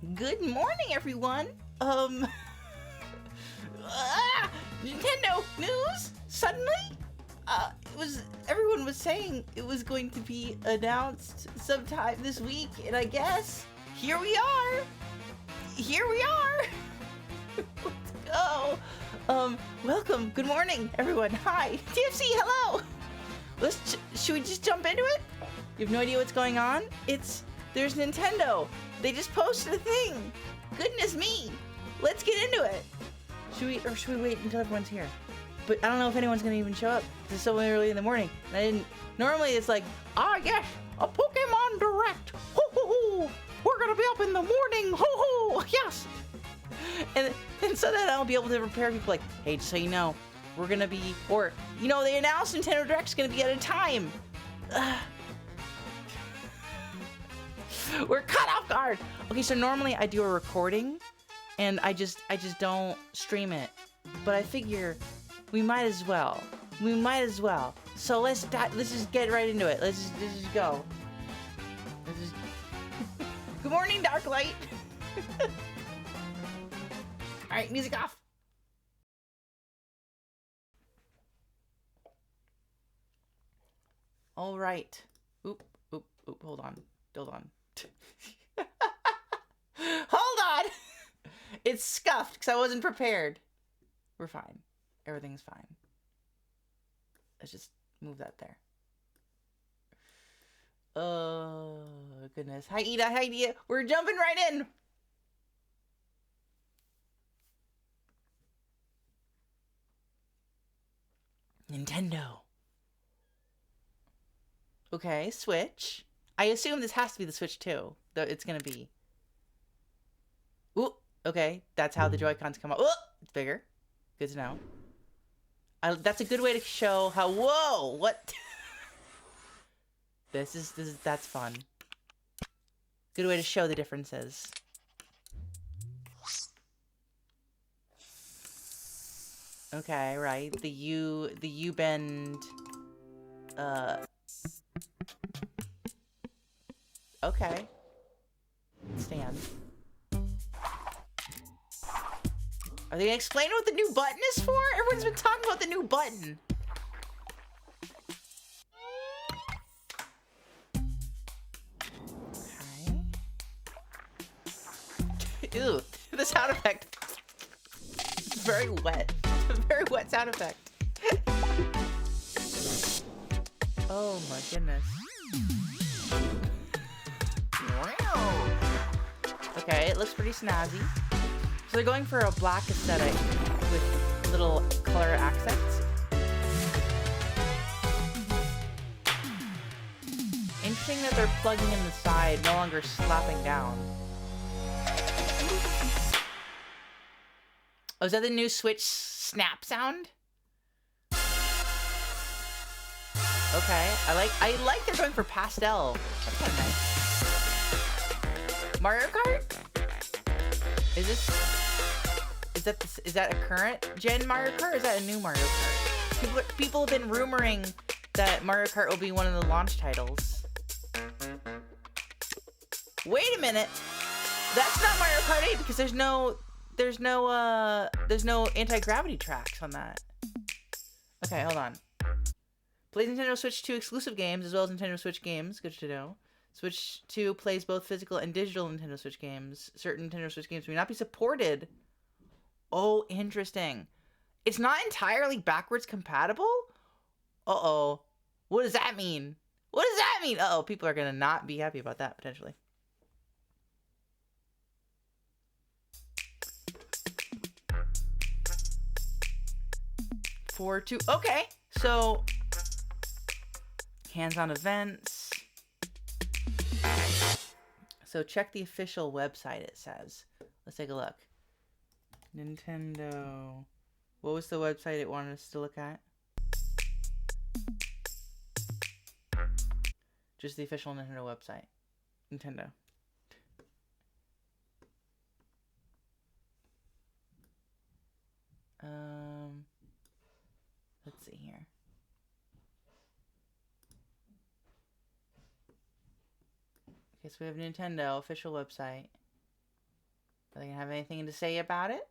Good morning, everyone. Nintendo news. Suddenly, everyone was saying it was going to be announced sometime this week, and I guess here we are. Here we are. Let's go. Welcome. Good morning, everyone. Hi, TFC. Hello. Should we just jump into it? You have no idea what's going on? There's Nintendo. They just posted a thing. Goodness me. Let's get into it. Should we wait until everyone's here? But I don't know if anyone's gonna even show up. It's so early in the morning. And I didn't. Normally it's like, yes, a Pokemon Direct. Ho ho ho. We're gonna be up in the morning. Ho ho. Yes. And so then I'll be able to prepare people like, hey, just so you know, we're gonna be, or they announced Nintendo Direct's gonna be at a time. We're cut off guard. Okay, so normally I do a recording and I just don't stream it. But I figure we might as well. So let's just get right into it. Let's just go. Good morning, Darklight. All right, music off. All right. Oop, hold on. Hold on! It's scuffed because I wasn't prepared. We're fine. Everything's fine. Let's just move that there. Oh, goodness. Hi, Ida. We're jumping right in. Nintendo. Okay, Switch. I assume this has to be the Switch too. Though it's gonna be. Ooh, okay. That's how the Joy-Cons come out. Ooh, it's bigger. Good to know. That's a good way to show how. Whoa! What? That's fun. Good way to show the differences. Okay, right. The U bend. Okay. Stand. Are they gonna explain what the new button is for? Everyone's been talking about the new button. Okay. Ew, the sound effect. It's very wet. Very wet sound effect. Oh my goodness. Okay, it looks pretty snazzy. So they're going for a black aesthetic with little color accents. Interesting that they're plugging in the side, no longer slapping down. Oh, is that the new Switch snap sound? Okay, I like they're going for pastel. That's kind of nice. Mario Kart? Is that a current gen Mario Kart or is that a new Mario Kart? People have been rumoring that Mario Kart will be one of the launch titles. Wait a minute. That's not Mario Kart 8 because there's no anti-gravity tracks on that. Okay, hold on. Plays Nintendo Switch 2 exclusive games as well as Nintendo Switch games. Good to know. Switch 2 plays both physical and digital Nintendo Switch games. Certain Nintendo Switch games may not be supported. Oh, interesting. It's not entirely backwards compatible? Uh-oh. What does that mean? What does that mean? Uh-oh, people are gonna not be happy about that, potentially. Okay, so hands-on events. So check the official website, it says. Let's take a look. Nintendo. What was the website it wanted us to look at? Just the official Nintendo website. Nintendo. Let's see here. Okay, so we have Nintendo official website. Are they gonna have anything to say about it?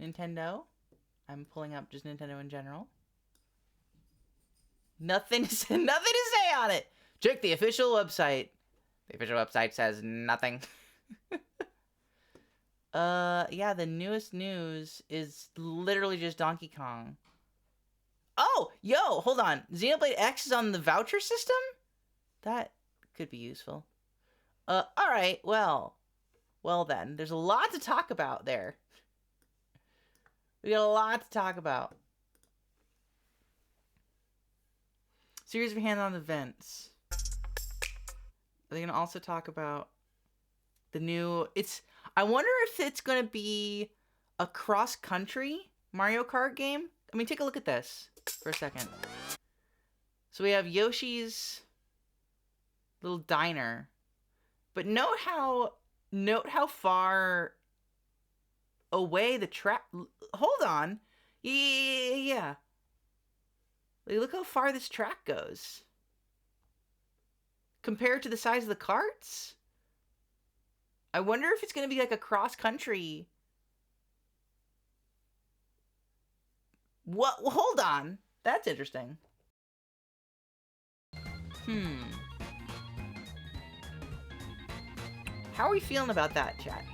Nintendo? I'm pulling up just Nintendo in general. Nothing to say on it. Check the official website. The official website says nothing. Yeah, the newest news is literally just Donkey Kong. Oh, yo, hold on. Xenoblade X is on the voucher system? That could be useful. Alright, well then. There's a lot to talk about there. We got a lot to talk about. Series of hands-on events. Are they gonna also talk about the new... I wonder if it's gonna be a cross-country Mario Kart game? I mean, take a look at this for a second. So we have Yoshi's little diner. But note how far away the track... Hold on. Yeah. Like, look how far this track goes. Compared to the size of the carts? I wonder if it's going to be like a cross-country... What? Hold on. That's interesting. How are we feeling about that, chat?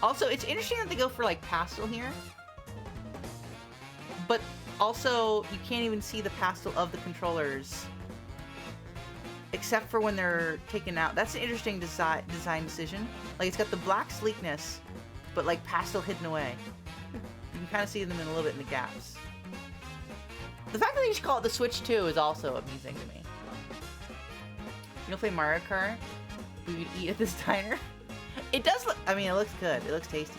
Also, it's interesting that they go for, like, pastel here. But also, you can't even see the pastel of the controllers. Except for when they're taken out. That's an interesting design decision. Like, it's got the black sleekness, but, like, pastel hidden away. You can kind of see them in a little bit in the gaps. The fact that they just call it the Switch 2 is also amusing to me. You don't play Mario Kart? We would eat at this diner? It does look... I mean, it looks good. It looks tasty.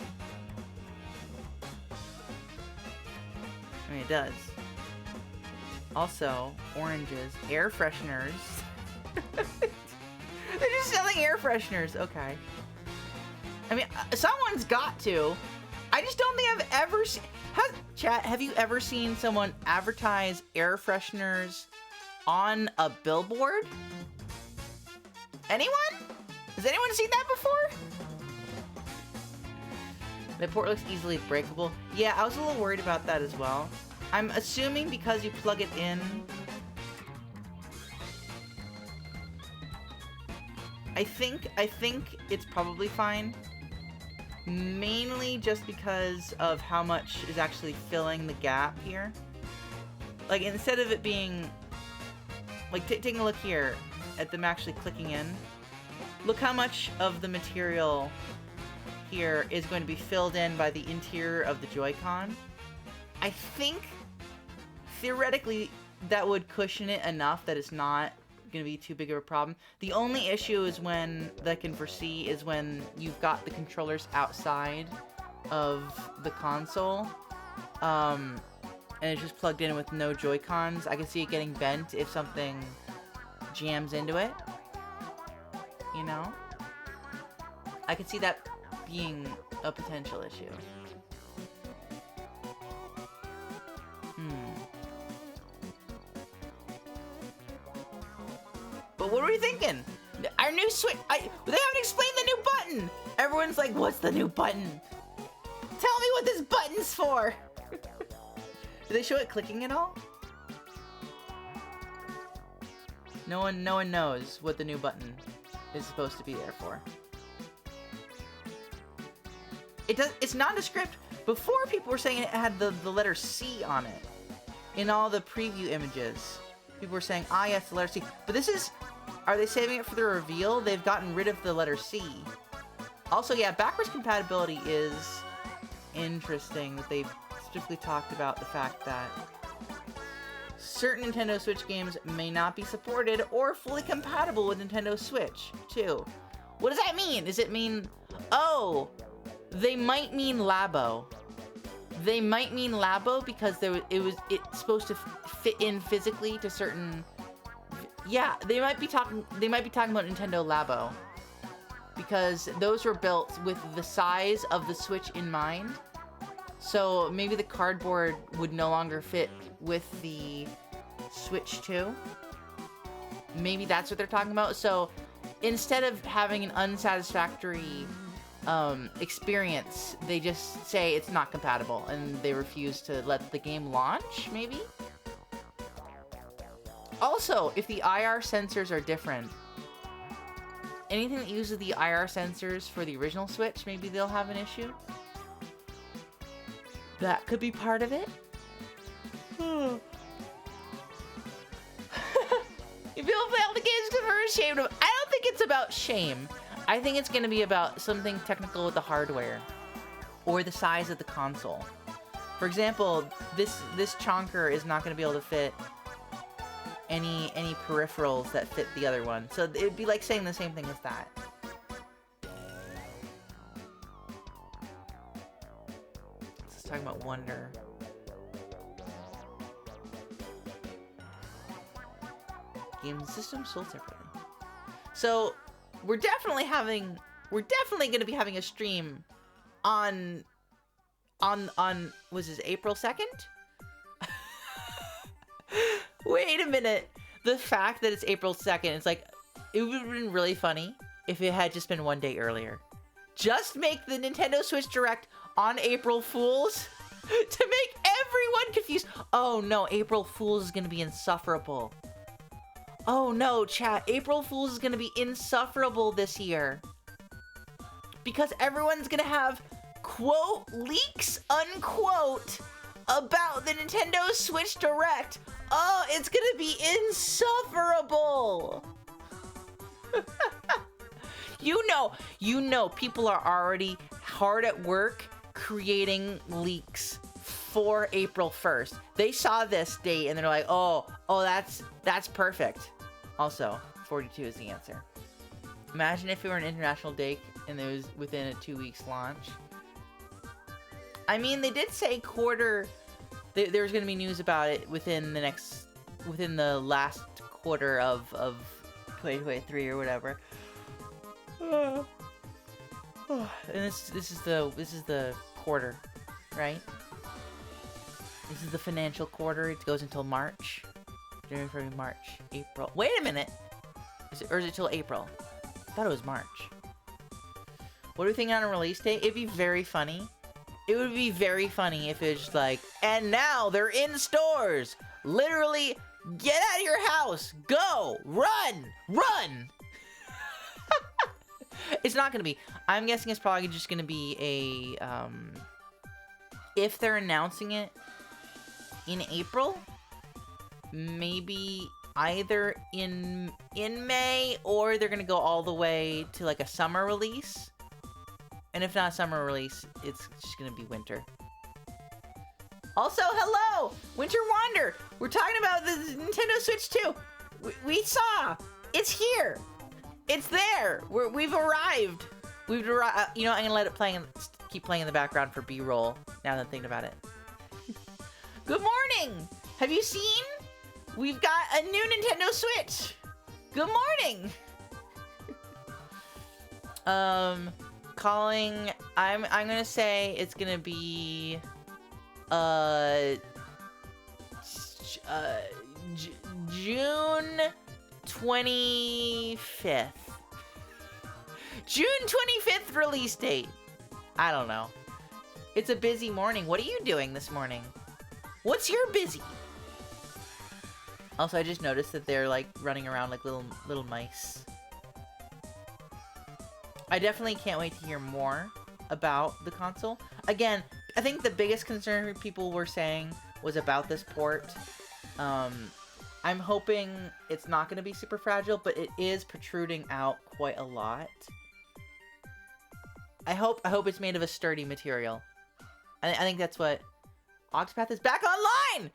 I mean, it does. Also, oranges. Air fresheners. They're just selling air fresheners. Okay. I mean, someone's got to. I just don't think I've ever seen... Chat, have you ever seen someone advertise air fresheners on a billboard? Anyone? Has anyone seen that before? The port looks easily breakable. Yeah, I was a little worried about that as well. I'm assuming because you plug it in... I think it's probably fine. Mainly just because of how much is actually filling the gap here. Like, instead of it being... Like, taking a look here at them actually clicking in. Look how much of the material here is going to be filled in by the interior of the Joy-Con. I think, theoretically, that would cushion it enough that it's not going to be too big of a problem. The only issue is that I can foresee is when you've got the controllers outside of the console, and it's just plugged in with no Joy-Cons. I can see it getting bent if something jams into it. You know? I can see that being a potential issue. But what are we thinking? Our new Switch... They haven't explained the new button! Everyone's like, what's the new button? Tell me what this button's for! Do they show it clicking at all? No one knows what the new button is supposed to be there for. It's nondescript. Before, people were saying it had the letter C on it. In all the preview images. People were saying, ah yes, the letter C. But this is... Are they saving it for the reveal? They've gotten rid of the letter C. Also, yeah, backwards compatibility is interesting that they specifically talked about the fact that certain Nintendo Switch games may not be supported or fully compatible with Nintendo Switch, too. What does that mean? Does it mean... Oh! They might mean Labo. They might mean Labo because it's supposed to fit in physically to certain... Yeah, they might be talking about Nintendo Labo. Because those were built with the size of the Switch in mind. So maybe the cardboard would no longer fit with the Switch 2. Maybe that's what they're talking about. So instead of having an unsatisfactory experience, they just say it's not compatible and they refuse to let the game launch, maybe? Also, if the IR sensors are different, anything that uses the IR sensors for the original Switch, maybe they'll have an issue. That could be part of it. If people fail the games because we're ashamed of, I don't think it's about shame. I think it's going to be about something technical with the hardware or the size of the console. For example, this chonker is not going to be able to fit any peripherals that fit the other one. So it'd be like saying the same thing as that. Let's talk about Wonder. Game system sold separately. So we're definitely going to be having a stream on was this April 2nd? Wait a minute. The fact that it's April 2nd, it's like, it would have been really funny if it had just been one day earlier. Just make the Nintendo Switch Direct on April Fools to make everyone confused. Oh no, April Fools is going to be insufferable. Oh no, chat, April Fools is going to be insufferable this year. Because everyone's going to have, quote, leaks, unquote, about the Nintendo Switch Direct. Oh, it's going to be insufferable. You know, people are already hard at work creating leaks for April 1st. They saw this date and they're like, oh, that's perfect. Also, 42 is the answer. Imagine if it were an international date and it was within a 2 weeks launch. I mean, they did say quarter. There's going to be news about it within the last quarter of 2023 or whatever. And this is the quarter, right? This is the financial quarter. It goes until March. January, February, March, April. Wait a minute. Is it till April? I thought it was March. What do we think on a release date? It'd be very funny. It would be very funny if it's just like, and now they're in stores. Literally, get out of your house. Go. Run. It's not going to be. I'm guessing it's probably just going to be a, if they're announcing it in April, maybe either in May or they're going to go all the way to like a summer release. And if not a summer release, it's just going to be winter. Also, hello! Winter Wander! We're talking about the Nintendo Switch 2. We saw! It's here! It's there! We've arrived! We've arrived. You know, I'm going to let it keep playing in the background for B-roll, now that I'm thinking about it. Good morning! Have you seen? We've got a new Nintendo Switch! Good morning! Calling, I'm gonna say it's gonna be June 25th. June 25th release date. I don't know. It's a busy morning. What are you doing this morning? What's your busy? Also, I just noticed that they're like running around like little mice. I definitely can't wait to hear more about the console. Again, I think the biggest concern people were saying was about this port. I'm hoping it's not going to be super fragile, but it is protruding out quite a lot. I hope it's made of a sturdy material. I think that's what Octopath is back online.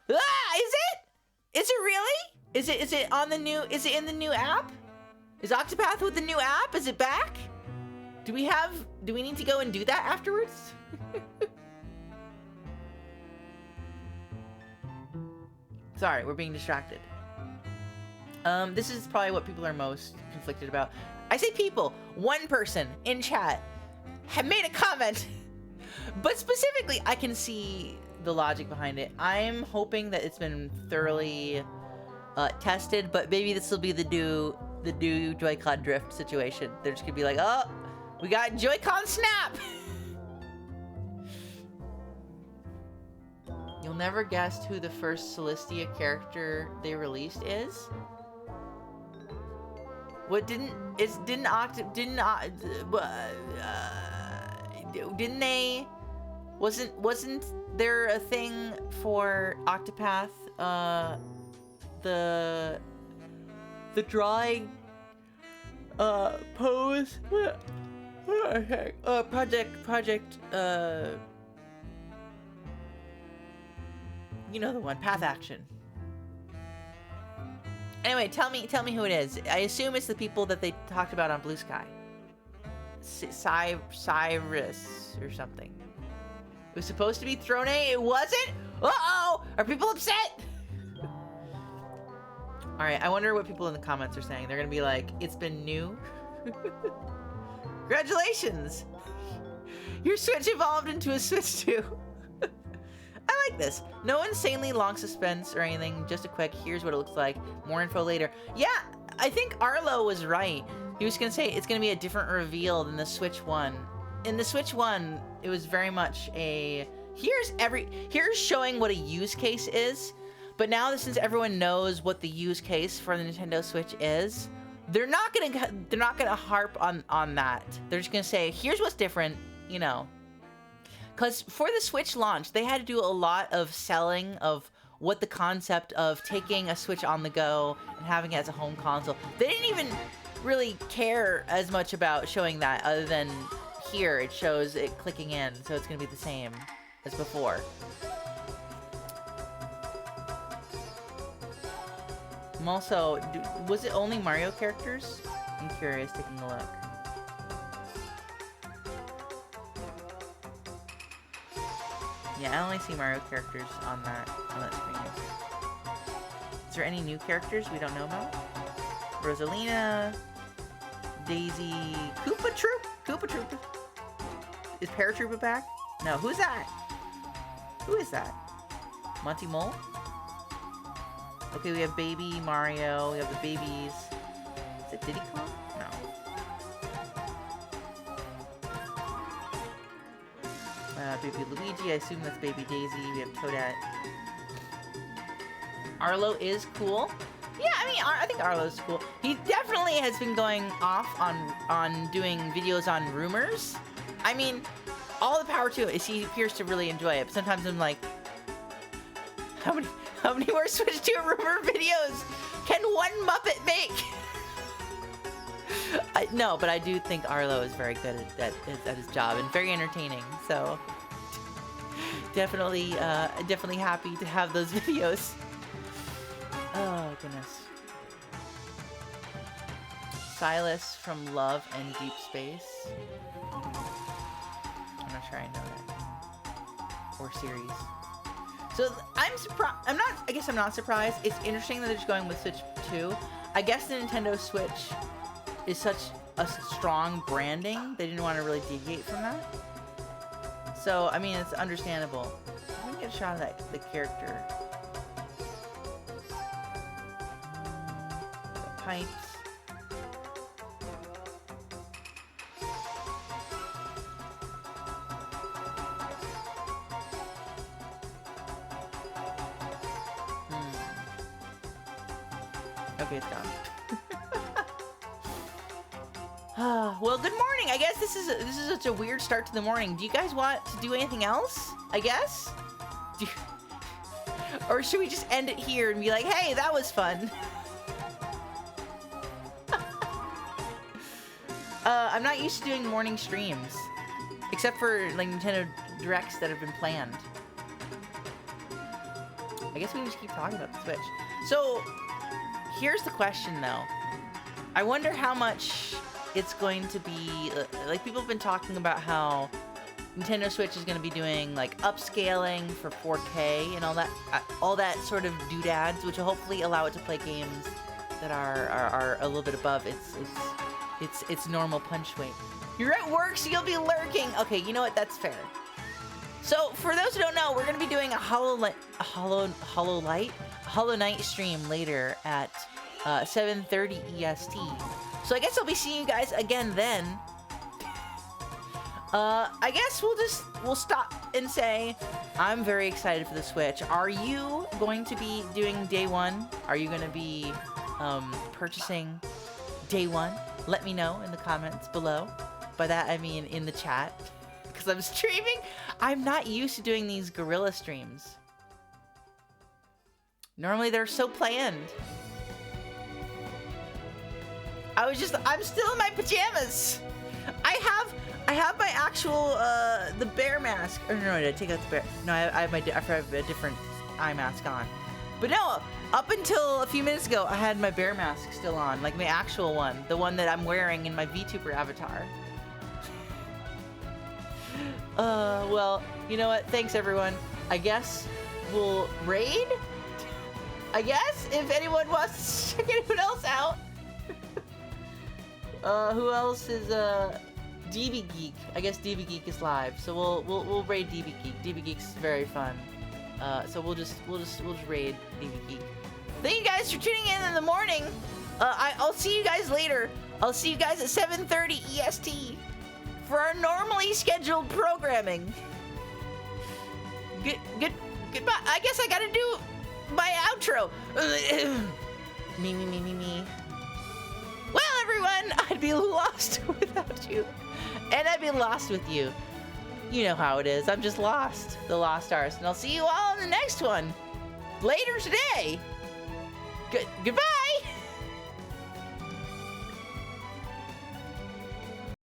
Is it? Is it really? Is it on the new? Is it in the new app? Is Octopath with the new app? Is it back? Do we need to go and do that afterwards? Sorry, we're being distracted. This is probably what people are most conflicted about. I say people, one person in chat have made a comment, but specifically, I can see the logic behind it. I'm hoping that it's been thoroughly tested, but maybe this will be the new Joy-Con drift situation. They're just gonna be like, oh, we got Joy-Con snap. You'll never guess who the first Celestia character they released is. What didn't they? Wasn't there a thing for Octopath? The drawing pose. What the heck? Project. You know the one. Path Action. Anyway, tell me who it is. I assume it's the people that they talked about on Blue Sky. Cyrus or something. It was supposed to be Throne. It wasn't? Uh-oh! Are people upset? Alright, I wonder what people in the comments are saying. They're gonna be like, it's been new? Congratulations! Your Switch evolved into a Switch 2. I like this. No insanely long suspense or anything. Just a quick, here's what it looks like. More info later. Yeah, I think Arlo was right. He was gonna say it's gonna be a different reveal than the Switch 1. In the Switch 1, it was very much a... Here's showing what a use case is. But now, since everyone knows what the use case for the Nintendo Switch is, they're not gonna harp on that. They're just gonna say, here's what's different, you know. Because for the Switch launch, they had to do a lot of selling of what the concept of taking a Switch on the go and having it as a home console. They didn't even really care as much about showing that, other than here it shows it clicking in, so it's gonna be the same as before. I'm also, was it only Mario characters? I'm curious, taking a look. Yeah, I only see Mario characters on that screen. Is there any new characters we don't know about? Rosalina, Daisy, Koopa Troopa. Is Paratroopa back? No, who's that? Who is that? Monty Mole? Okay, we have Baby Mario, we have the babies. Is it Diddy Kong? No. Baby Luigi, I assume that's Baby Daisy. We have Toadette. Arlo is cool. Yeah, I mean, I think Arlo's cool. He definitely has been going off on doing videos on rumors. I mean, all the power to it is he appears to really enjoy it. But sometimes I'm like, how many more Switch 2 rumor videos can one Muppet make? No, but I do think Arlo is very good at his job and very entertaining. So definitely happy to have those videos. Oh goodness. Silas from Love and Deep Space. I'm not sure I know that. Or series. So I'm surprised. I guess I'm not surprised. It's interesting that they're just going with Switch 2. I guess the Nintendo Switch is such a strong branding. They didn't want to really deviate from that. So I mean, it's understandable. Let me get a shot of the character. The pipes. Okay, it's gone. Well, good morning. I guess this is such a weird start to the morning. Do you guys want to do anything else? I guess. Or should we just end it here and be like, "Hey, that was fun." I'm not used to doing morning streams, except for like Nintendo Directs that have been planned. I guess we can just keep talking about the Switch. So. Here's the question, though. I wonder how much it's going to be... Like, people have been talking about how Nintendo Switch is going to be doing, like, upscaling for 4K and all that sort of doodads, which will hopefully allow it to play games that are a little bit above its normal punch weight. You're at work, so you'll be lurking. Okay, you know what? That's fair. So for those who don't know, we're gonna be doing a Hollow Knight stream later at 7:30 EST. So I guess I'll be seeing you guys again then. I guess we'll stop and say I'm very excited for the Switch. Are you going to be doing day one? Are you gonna be purchasing day one? Let me know in the comments below. By that I mean in the chat, because I'm streaming. I'm not used to doing these guerrilla streams. Normally they're so planned. I'm still in my pajamas. I have my actual the bear mask. Or no, did I take out the bear? No, I have a different eye mask on. But no, up until a few minutes ago, I had my bear mask still on, like my actual one, the one that I'm wearing in my VTuber avatar. Well, you know what? Thanks, everyone. I guess we'll raid? I guess, if anyone wants to check anyone else out. Who else is, DB Geek. I guess DB Geek is live, so we'll raid DB Geek. DB Geek's very fun. So we'll just raid DB Geek. Thank you guys for tuning in the morning. I'll see you guys later. I'll see you guys at 7:30 EST for our normally scheduled programming. Goodbye. I guess I gotta do my outro. Me. Well, everyone, I'd be lost without you. And I'd be lost with you. You know how it is. I'm just lost. The Lost Artist. And I'll see you all in the next one. Later today. Goodbye.